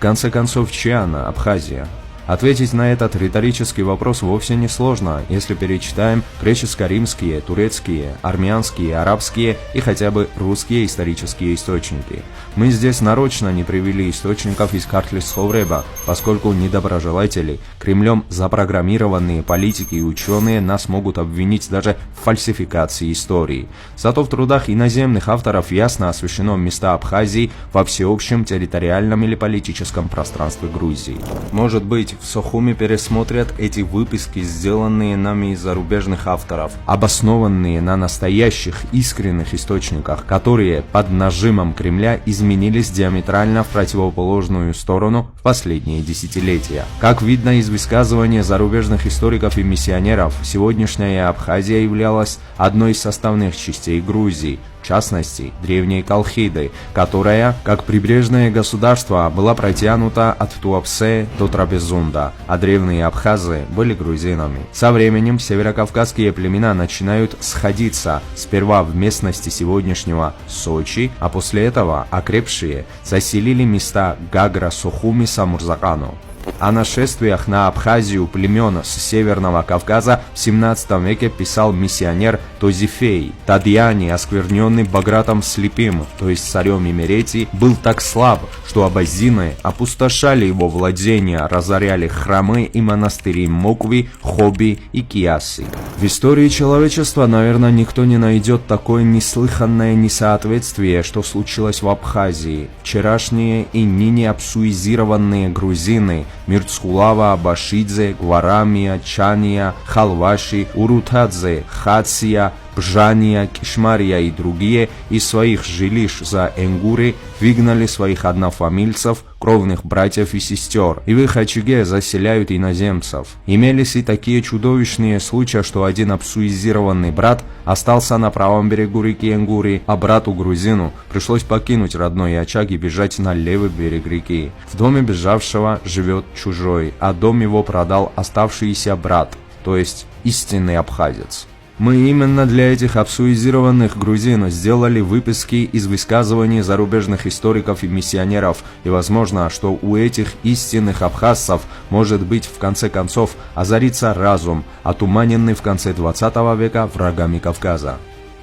конце концов, чья она, Абхазия? Ответить на этот риторический вопрос вовсе не сложно, если перечитаем греческо-римские, турецкие, армянские, арабские и хотя бы русские исторические источники. Мы здесь нарочно не привели источников из Картлис-Ховреба, поскольку недоброжелатели, Кремлем запрограммированные политики и ученые нас могут обвинить даже в фальсификации истории. Зато в трудах иноземных авторов ясно освещено места Абхазии во всеобщем территориальном или политическом пространстве Грузии. Может быть, в Сухуми пересмотрят эти выписки, сделанные нами из зарубежных авторов, обоснованные на настоящих искренних источниках, которые под нажимом Кремля изменились диаметрально в противоположную сторону в последние десятилетия. Как видно из высказывания зарубежных историков и миссионеров, сегодняшняя Абхазия являлась одной из составных частей Грузии, в частности, древней Колхиды, которая, как прибрежное государство, была протянута от Туапсе до Трапезунда, а древние абхазы были грузинами. Со временем северокавказские племена начинают сходиться, сперва в местности сегодняшнего Сочи, а после этого окрепшие заселили места Гагра, Сухуми, Самурзакану. О нашествиях на Абхазию племен с Северного Кавказа в 17 веке писал миссионер Тозифей. Тадьяни, оскверненный Багратом Слепым, то есть царем Имеретии, был так слаб, что абазины опустошали его владения, разоряли храмы и монастыри Мокви, Хоби и Киясы. В истории человечества, наверное, никто не найдет такое неслыханное несоответствие, что случилось в Абхазии. Вчерашние и ныне абсуизированные грузины Мирцхулава, Абашидзе, Гварамия, Чания, Халваши, Урутадзе, Хация, Бжания, Кишмария и другие из своих жилищ за Энгуры выгнали своих однофамильцев, кровных братьев и сестер, и в их очаге заселяют иноземцев. Имелись и такие чудовищные случаи, что один абсуизированный брат остался на правом берегу реки Энгури, а брату-грузину пришлось покинуть родной очаг и бежать на левый берег реки. В доме бежавшего живет чужой, а дом его продал оставшийся брат, то есть истинный абхазец. Мы именно для этих абсуизированных грузин сделали выписки из высказываний зарубежных историков и миссионеров, и возможно, что у этих истинных абхазцев может быть в конце концов озарится разум, отуманенный в конце 20 века врагами Кавказа.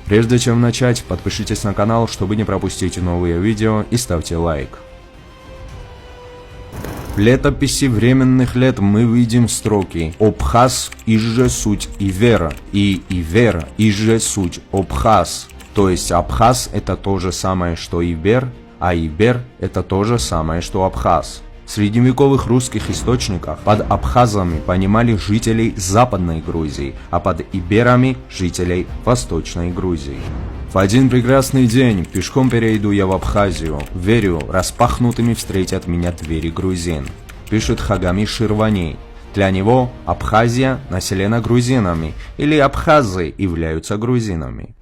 Прежде чем начать, подпишитесь на канал, чтобы не пропустить новые видео, и ставьте лайк. В летописи временных лет мы видим строки «Обхаз иже суть Ивера» и «Ивер иже суть Обхаз». То есть Абхаз это то же самое, что Ибер, а Ибер это то же самое, что Абхаз. В средневековых русских источниках под абхазами понимали жителей Западной Грузии, а под иберами – жителей Восточной Грузии. В один прекрасный день пешком перейду я в Абхазию, верю, распахнутыми встретят меня двери грузин, пишет Хагами Ширвани. Для него Абхазия населена грузинами, или абхазы являются грузинами.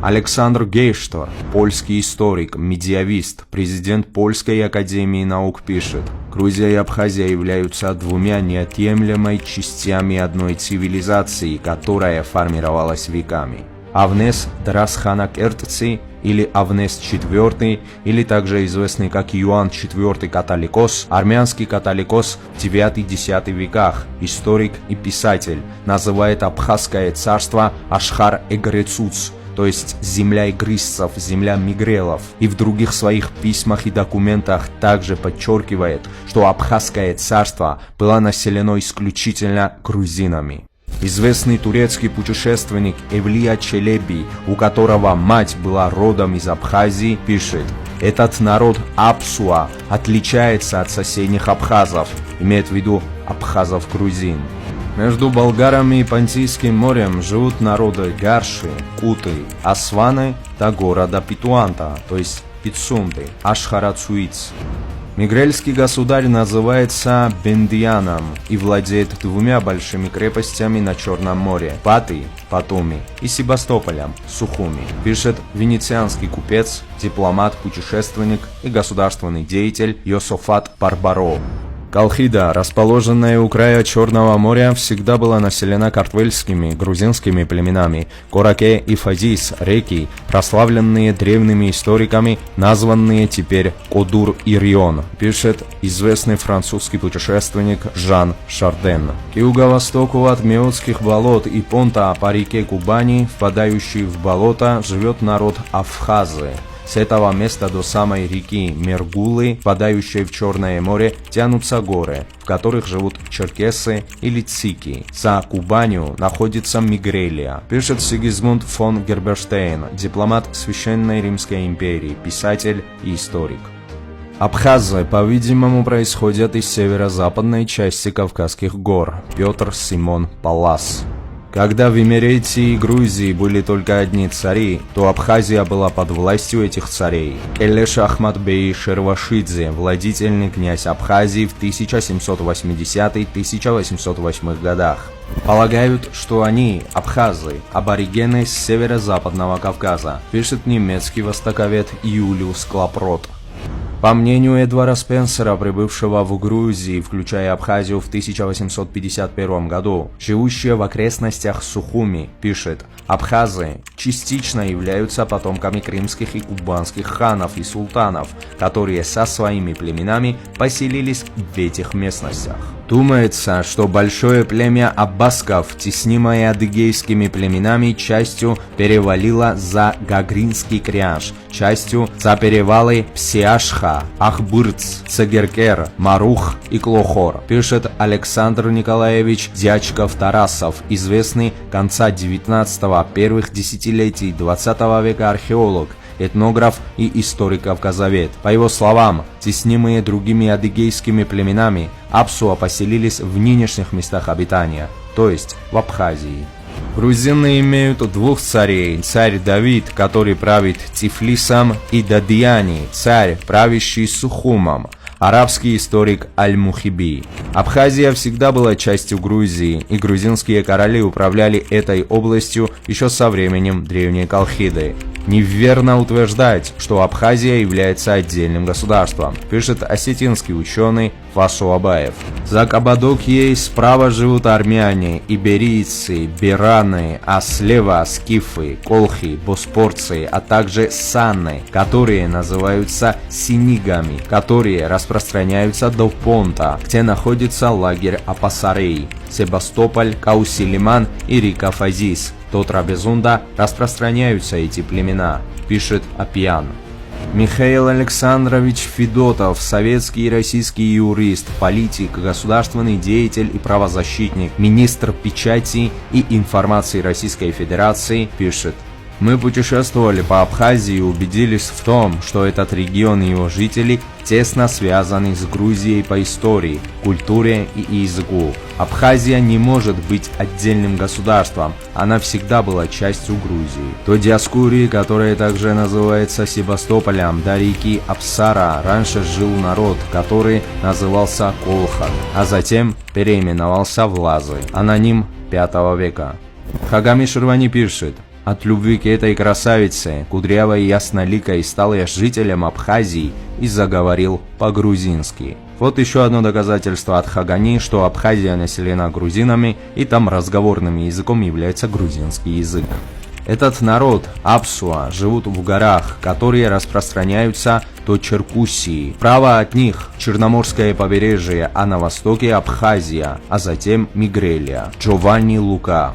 Александр Гейштор, польский историк, медиавист, президент Польской академии наук, пишет: Грузия и Абхазия являются двумя неотъемлемой частями одной цивилизации, которая формировалась веками. Авнес Драсханакертци или Авнес IV, или также известный как Иоанн IV Католикос, армянский католикос в 9-10 веках, историк и писатель, называет Абхазское царство Ашхар-Эгрецуц, то есть земля игрисцев, земля мигрелов, и в других своих письмах и документах также подчеркивает, что Абхазское царство было населено исключительно грузинами. Известный турецкий путешественник Эвлия Челеби, у которого мать была родом из Абхазии, пишет: «Этот народ Апсуа отличается от соседних абхазов», имеет в виду абхазов-грузин. Между Болгарами и Понтийским морем живут народы Гарши, Куты, Асваны до города Питуанта, то есть Пицунды, Ашхарацуиц. Мигрельский государь называется Бендианом и владеет двумя большими крепостями на Черном море – Паты, Батуми, и Себастополем, Сухуми, пишет венецианский купец, дипломат, путешественник и государственный деятель Йософат Барбаро. Колхида, расположенная у края Черного моря, всегда была населена картвельскими, грузинскими племенами. Кораке и Фадис, реки, прославленные древними историками, названные теперь Кодур-Ирион, пишет известный французский путешественник Жан Шарден. К юго-востоку от Меотских болот и понта по реке Кубани, впадающей в болото, живет народ Абхазы. С этого места до самой реки Мергулы, впадающей в Черное море, тянутся горы, в которых живут черкесы или цики. За Кубанью находится Мигрелия, пишет Сигизмунд фон Герберштейн, дипломат Священной Римской империи, писатель и историк. Абхазы, по-видимому, происходят из северо-западной части Кавказских гор. Петр Симон Паллас. Когда в Имеретии и Грузии были только одни цари, то Абхазия была под властью этих царей. Элеш Ахмад бей Шервашидзе, владетельный князь Абхазии в 1780-1808 годах. Полагают, что они, абхазы, аборигены с северо-западного Кавказа, пишет немецкий востоковед Юлиус Клапрот. По мнению Эдвара Спенсера, прибывшего в Грузии, включая Абхазию в 1851 году, живущие в окрестностях Сухуми, пишет, абхазы частично являются потомками крымских и кубанских ханов и султанов, которые со своими племенами поселились в этих местностях. Думается, что большое племя аббасков, теснимое адыгейскими племенами, частью перевалило за Гагринский кряж, частью за перевалы Псиашха, Ахбырц, Цегеркер, Марух и Клохор, пишет Александр Николаевич Дьячков-Тарасов, известный конца 19-го, первых десятилетий 20 века археолог, этнограф и историк-кавказовед. По его словам, теснимые другими адыгейскими племенами, Апсуа поселились в нынешних местах обитания, то есть в Абхазии. Грузины имеют двух царей: царь Давид, который правит Тифлисом, и Дадьяни, царь, правящий Сухумом. Арабский историк Аль-Мухиби. Абхазия всегда была частью Грузии, и грузинские короли управляли этой областью еще со временем древней Колхиды. Неверно утверждать, что Абхазия является отдельным государством, пишет осетинский ученый Фасу Абаев. За Кабадокией справа живут армяне, иберийцы, бераны, а слева скифы, колхи, боспорцы, а также санны, которые называются синигами, которые распространяются до Понта, где находится лагерь Апасарей, Себастополь, Каусилиман и река Фазис. До Трабезунда распространяются эти племена, пишет Апьян. Михаил Александрович Федотов, советский и российский юрист, политик, государственный деятель и правозащитник, министр печати и информации Российской Федерации, пишет: «Мы путешествовали по Абхазии и убедились в том, что этот регион и его жители тесно связаны с Грузией по истории, культуре и языку. Абхазия не может быть отдельным государством, она всегда была частью Грузии. До Диаскурии, которая также называется Себастополем, до реки Апсара раньше жил народ, который назывался Колхан, а затем переименовался в Лазы, аноним V века». Хагами Ширвани пишет: «От любви к этой красавице, кудрявой и ясноликой, стал я жителем Абхазии и заговорил по-грузински». Вот еще одно доказательство от Хагани, что Абхазия населена грузинами, и там разговорным языком является грузинский язык. Этот народ, Апсуа, живут в горах, которые распространяются до Черкуссии. Право от них Черноморское побережье, а на востоке Абхазия, а затем Мигрелия. Джованни Лука.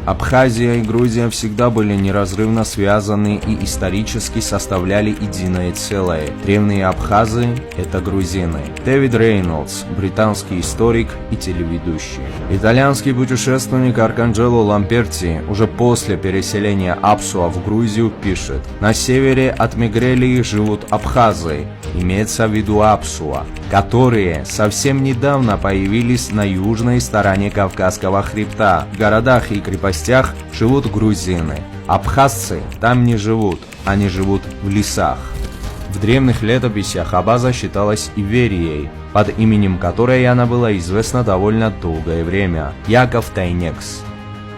Абхазия и Грузия всегда были неразрывно связаны и исторически составляли единое целое. Древние абхазы – это грузины. Дэвид Рейнольдс, британский историк и телеведущий. Итальянский путешественник Арканджело Ламперти уже после переселения Апсуа в Грузию пишет: «На севере от Мигрелии живут абхазы, имеется в виду Апсуа, которые совсем недавно появились на южной стороне Кавказского хребта. В городах и крепостях живут грузины. Абхазцы там не живут, они живут в лесах». В древних летописях Абаза считалась Иверией, под именем которой она была известна довольно долгое время – Яков Тайнекс.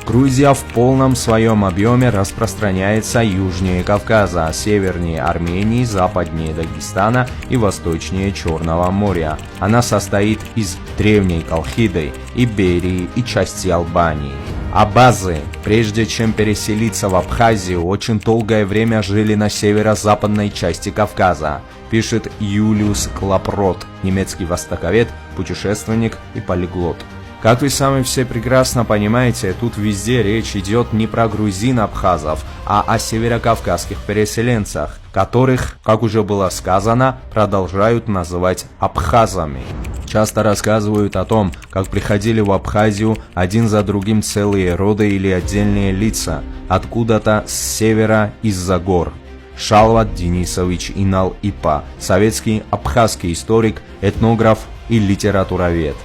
Грузия в полном своем объеме распространяется южнее Кавказа, севернее Армении, западнее Дагестана и восточнее Черного моря. Она состоит из древней Колхиды, Иберии и части Албании. Абазы, прежде чем переселиться в Абхазию, очень долгое время жили на северо-западной части Кавказа, пишет Юлиус Клапрот, немецкий востоковед, путешественник и полиглот. Как вы сами все прекрасно понимаете, тут везде речь идет не про грузин-абхазов, а о северокавказских переселенцах, которых, как уже было сказано, продолжают называть абхазами. Часто рассказывают о том, как приходили в Абхазию один за другим целые роды или отдельные лица, откуда-то с севера из-за гор. Шалват Денисович Инал-Ипа, советский абхазский историк, этнограф и литературовед.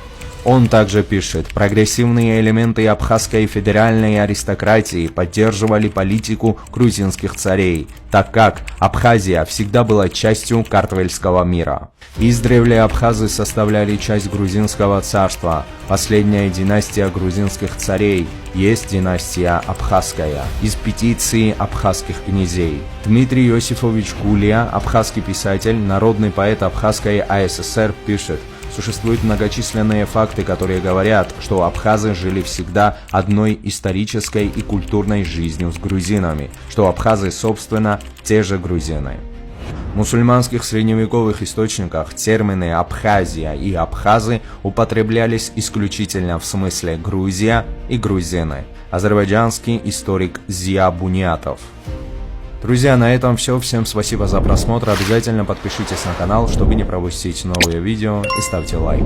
Он также пишет, прогрессивные элементы абхазской федеральной аристократии поддерживали политику грузинских царей, так как Абхазия всегда была частью Картвельского мира. Издревле абхазы составляли часть грузинского царства. Последняя династия грузинских царей есть династия абхазская, из петиции абхазских князей. Дмитрий Иосифович Гулия, абхазский писатель, народный поэт Абхазской АССР, пишет: существуют многочисленные факты, которые говорят, что абхазы жили всегда одной исторической и культурной жизнью с грузинами, что абхазы, собственно, те же грузины. В мусульманских средневековых источниках термины «Абхазия» и «Абхазы» употреблялись исключительно в смысле «Грузия» и «грузины». Азербайджанский историк Зия Бунятов. Друзья, на этом все. Всем спасибо за просмотр. Обязательно подпишитесь на канал, чтобы не пропустить новые видео, и ставьте лайк.